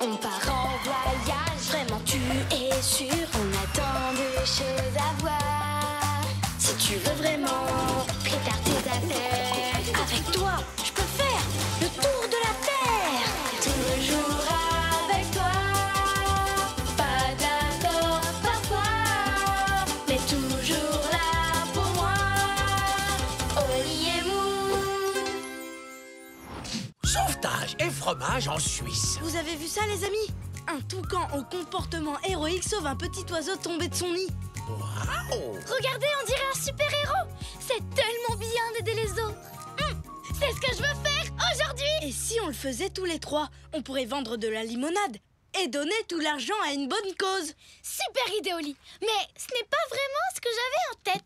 On part en voyage, vraiment tu es sûr. On a tant de choses à voir. Si tu veux vraiment, prépare tes affaires. Avec toi, je peux faire le tour de la terre. Toujours avec toi. Pas d'accord parfois, mais toujours là pour moi. Oli et Moon. Sauvetage et fromage en Suisse. Vous avez vu ça, les amis? Un toucan au comportement héroïque sauve un petit oiseau tombé de son nid. Waouh! Regardez, on dirait un super-héros. C'est tellement bien d'aider les autres. C'est ce que je veux faire aujourd'hui. Et si on le faisait tous les trois, on pourrait vendre de la limonade et donner tout l'argent à une bonne cause. Super idée, Oli. Mais ce n'est pas vraiment ce que j'avais en tête.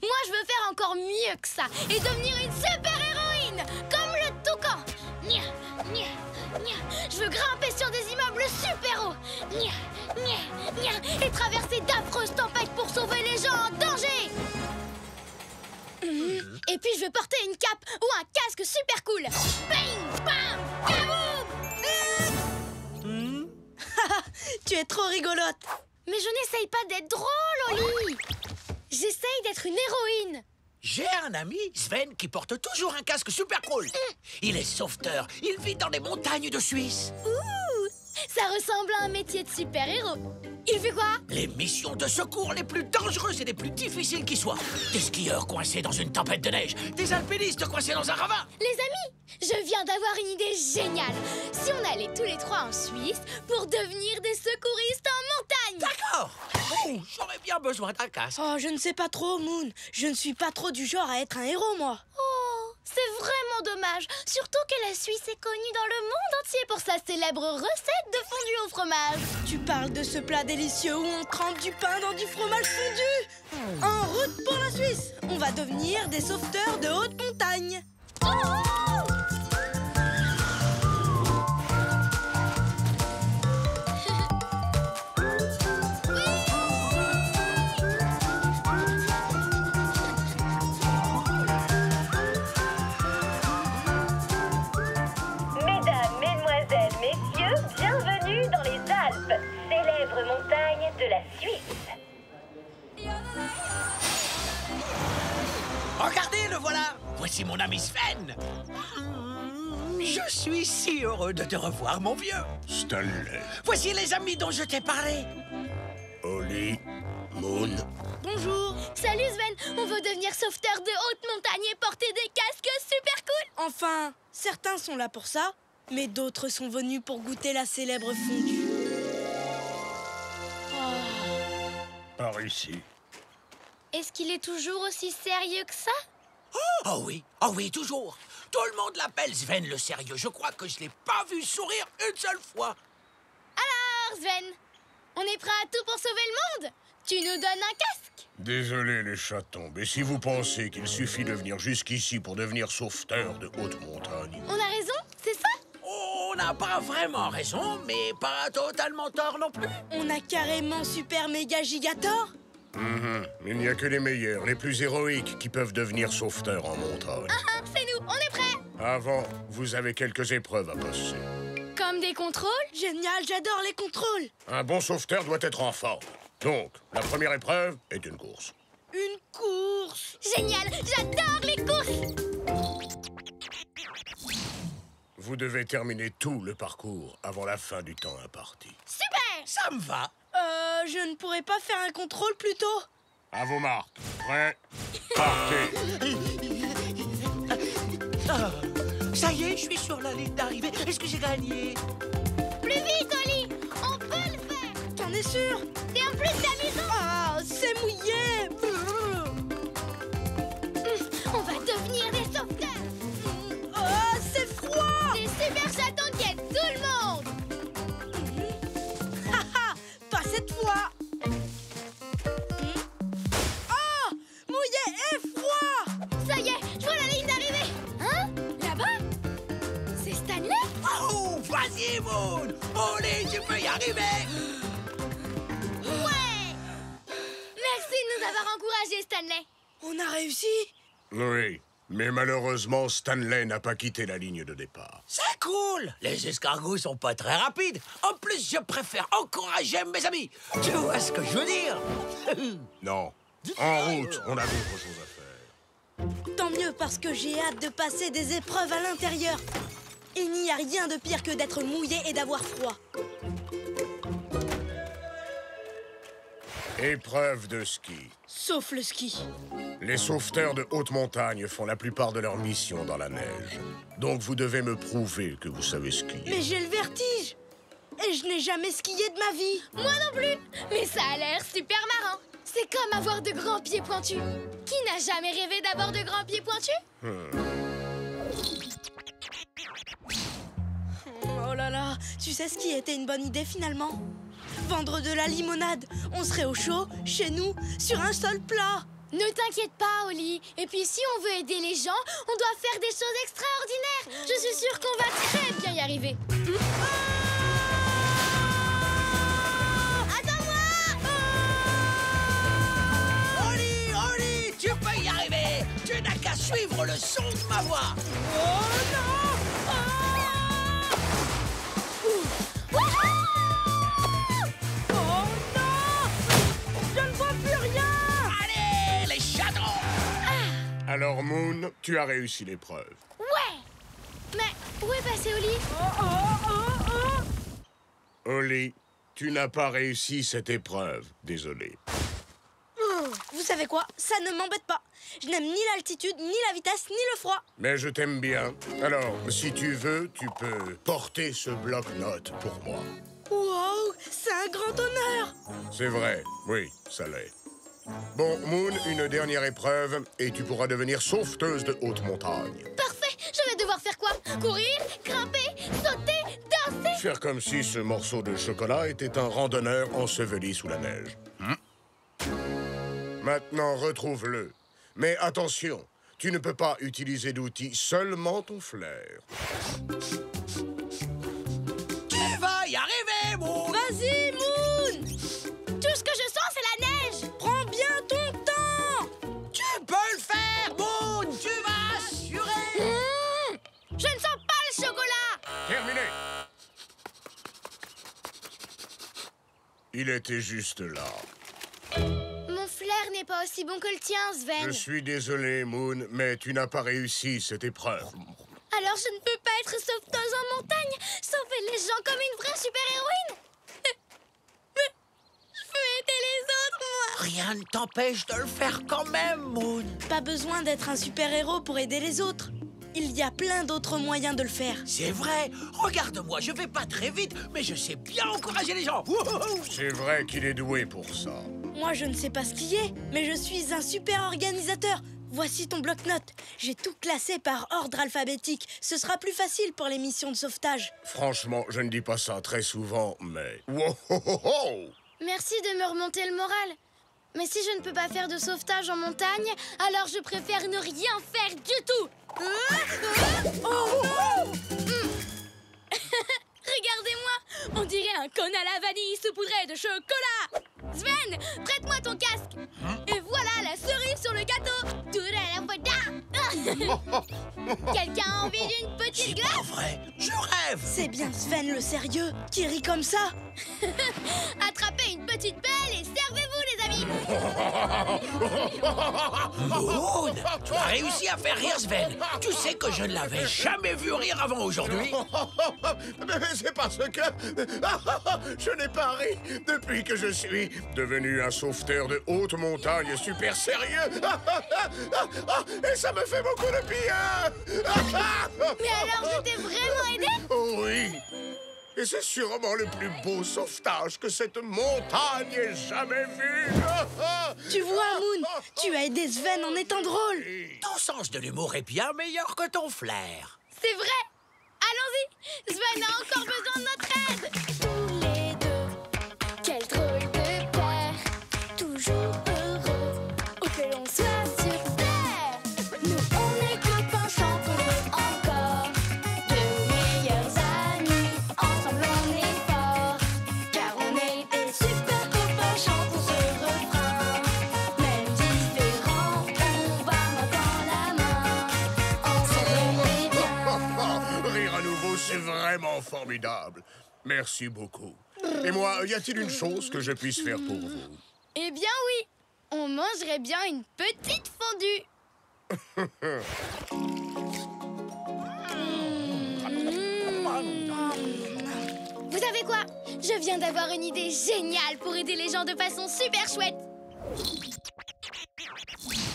Moi, je veux faire encore mieux que ça et devenir une super-héroïne, comme le toucan. Nya, nya, nya. Je veux grimper sur des immeubles super hauts. Nya, nya, nya. Et traverser d'affreuses tempêtes pour sauver les gens en danger. Et puis, je veux porter une cape ou un casque super cool. Bing, bam, kaboum. Tu es trop rigolote. Mais je n'essaye pas d'être drôle, Oli. J'essaye d'être une héroïne. J'ai un ami, Sven, qui porte toujours un casque super cool. Il est sauveteur. Il vit dans les montagnes de Suisse. Ça ressemble à un métier de super-héros. Il fait quoi? Les missions de secours les plus dangereuses et les plus difficiles qui soient. Des skieurs coincés dans une tempête de neige. Des alpinistes coincés dans un ravin. Les amis, je viens d'avoir une idée géniale. Si on allait tous les trois en Suisse pour devenir des secouristes en montagne. D'accord. Oh, j'aurais bien besoin d'un casque. Oh, je ne sais pas trop, Moon. Je ne suis pas trop du genre à être un héros, moi. Oh, c'est vraiment dommage. Surtout que la Suisse est connue dans le monde entier pour sa célèbre recette de fondue au fromage. Tu parles de ce plat délicieux où on trempe du pain dans du fromage fondu. En route pour la Suisse. On va devenir des sauveteurs de haute montagne. Mesdames, mesdemoiselles, messieurs, bienvenue dans les Alpes, célèbre montagne de la Suisse. Regardez, le voilà. Voici mon ami Sven. Je suis si heureux de te revoir, mon vieux. Stanley, Voici les amis dont je t'ai parlé. Oli, Moon. Bonjour. Salut Sven, on veut devenir sauveteur de haute montagne et porter des casques super cool. Enfin, certains sont là pour ça, mais d'autres sont venus pour goûter la célèbre fondue. Par ici. Est-ce qu'il est toujours aussi sérieux que ça? Oh oui, toujours. Tout le monde l'appelle Sven le sérieux. Je crois que je l'ai pas vu sourire une seule fois. Alors Sven, on est prêt à tout pour sauver le monde? Tu nous donnes un casque? Désolé les chatons, mais si vous pensez qu'il suffit de venir jusqu'ici pour devenir sauveteur de haute montagne... On a raison, c'est ça? On n'a pas vraiment raison, mais pas totalement tort non plus. On a carrément super méga gigator. Il n'y a que les meilleurs, les plus héroïques qui peuvent devenir sauveteurs en montagne. C'est nous, on est prêts. Avant, vous avez quelques épreuves à passer. Comme des contrôles? Génial, j'adore les contrôles. Un bon sauveteur doit être en forme. Donc, la première épreuve est une course. Une course. Génial, j'adore les courses. Vous devez terminer tout le parcours avant la fin du temps imparti. Super. Ça me va. Je ne pourrais pas faire un contrôle plus tôt? À vos marques. Prêts? Partez! Ça y est, je suis sur la ligne d'arrivée. Est-ce que j'ai gagné? Plus vite, Oli, on peut le faire. T'en es sûr? Et en plus, c'est amusant. Ah, c'est mouillé. On va devenir des sauveteurs. Ah, c'est froid. Des super chatons qui aident tout le monde. Haha, pas cette fois. Ah, mouillé et froid. Ça y est, je vois la ligne d'arrivée. Hein? Là-bas? C'est Stanley? Oh, vas-y, Moon. Allez, tu peux y arriver. Ouais. Merci de nous avoir encouragés, Stanley. On a réussi. Oui, Mais malheureusement, Stanley n'a pas quitté la ligne de départ. C'est cool. Les escargots sont pas très rapides. En plus, je préfère encourager mes amis. Tu vois ce que je veux dire? Non. En route, on a d'autres choses à faire. Tant mieux parce que j'ai hâte de passer des épreuves à l'intérieur. Il n'y a rien de pire que d'être mouillé et d'avoir froid. Épreuve de ski. Sauf le ski. Les sauveteurs de haute montagne font la plupart de leurs missions dans la neige. Donc vous devez me prouver que vous savez skier. Mais j'ai le vertige. Et je n'ai jamais skié de ma vie. Moi non plus. Mais ça a l'air super marrant. C'est comme avoir de grands pieds pointus. Qui n'a jamais rêvé d'avoir de grands pieds pointus? Oh là là, tu sais ce qui était une bonne idée finalement? Vendre de la limonade. On serait au chaud, chez nous, sur un seul plat. Ne t'inquiète pas, Oli. Et puis si on veut aider les gens, on doit faire des choses extraordinaires. Je suis sûre qu'on va très bien y arriver. Attends-moi! Oli, tu peux y arriver. Tu n'as qu'à suivre le son de ma voix. Oh non! Oh non! Je ne vois plus rien! Allez, les chatons! Alors, Moon, tu as réussi l'épreuve. Ouais! Mais où est passé Oli? Oli, tu n'as pas réussi cette épreuve. Désolé. Vous savez quoi? Ça ne m'embête pas. Je n'aime ni l'altitude, ni la vitesse, ni le froid. Mais je t'aime bien. Alors, si tu veux, tu peux porter ce bloc-notes pour moi. Wow, c'est un grand honneur. C'est vrai, oui, ça l'est. Bon, Moon, une dernière épreuve et tu pourras devenir sauveteuse de haute montagne. Parfait! Je vais devoir faire quoi? Courir? Grimper? Sauter? Danser? Faire comme si ce morceau de chocolat était un randonneur enseveli sous la neige. Maintenant, retrouve-le. Mais attention, tu ne peux pas utiliser d'outils, seulement ton flair. Tu vas y arriver, Moon! Vas-y, Moon! Tout ce que je sens, c'est la neige! Prends bien ton temps! Tu peux le faire, Moon! Tu vas assurer! Je ne sens pas le chocolat! Terminé! Il était juste là. Mon flair n'est pas aussi bon que le tien, Sven. Je suis désolé, Moon, mais tu n'as pas réussi cette épreuve. Alors je ne peux pas être sauveteuse en montagne, sauver les gens comme une vraie super-héroïne. Je veux aider les autres, moi. Rien ne t'empêche de le faire quand même, Moon! Pas besoin d'être un super-héros pour aider les autres. Il y a plein d'autres moyens de le faire. C'est vrai! Regarde-moi, je vais pas très vite, mais je sais bien encourager les gens! Wouhou! C'est vrai qu'il est doué pour ça. Moi, je ne sais pas skier, mais je suis un super organisateur. Voici ton bloc-notes. J'ai tout classé par ordre alphabétique. Ce sera plus facile pour les missions de sauvetage. Franchement, je ne dis pas ça très souvent, mais... Wow, ho, ho, ho! Merci de me remonter le moral. Mais si je ne peux pas faire de sauvetage en montagne, alors je préfère ne rien faire du tout. Oh non! Regardez-moi, on dirait un cône à la vanille saupoudré de chocolat. Sven, prête-moi ton casque. Et voilà la cerise sur le gâteau. Tout à la fois. Quelqu'un a envie d'une petite C'est glace? pas vrai! Je rêve! C'est bien Sven le sérieux qui rit comme ça. Attrapez une petite pelle et servez-vous, les amis. Moon! Tu as réussi à faire rire Sven! Tu sais que je ne l'avais jamais vu rire avant aujourd'hui! Mais c'est parce que je n'ai pas ri depuis que je suis devenu un sauveteur de haute montagne super sérieux. Et ça me fait beaucoup de bien. Mais alors, je t'ai vraiment aidé? Oui. Et c'est sûrement le plus beau sauvetage que cette montagne ait jamais vu. Tu vois, Moon, tu as aidé Sven en étant drôle. Ton sens de l'humour est bien meilleur que ton flair! C'est vrai. Allons-y. Sven a encore besoin de notre aide. Tous les deux, quel drôle de paire. Toujours heureux, où que l'on soit sur terre. Nous, on est copains, chantons encore. De meilleurs amis, ensemble on est forts. Car on est des super copains, chantons ce refrain. Même différents, on va main dans la main. c'est vraiment formidable. Merci beaucoup. Et moi, y a-t-il une chose que je puisse faire pour vous? Eh bien oui, on mangerait bien une petite fondue. Vous savez quoi? Je viens d'avoir une idée géniale pour aider les gens de façon super chouette.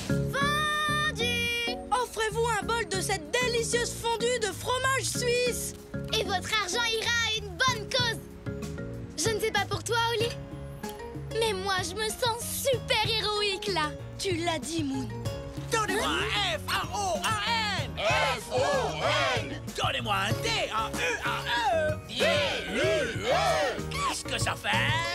Fondue! Offrez-vous un bol de cette délicieuse fondue de fromage suisse. Et votre argent ira à une bonne cause. Je ne sais pas pour toi, Oli, mais moi, je me sens super héroïque, là. Tu l'as dit, Moon. Donnez-moi un F, un O, un N. F-O-N! Donnez-moi un D, un E, un E. D-U-E! Qu'est-ce que ça fait?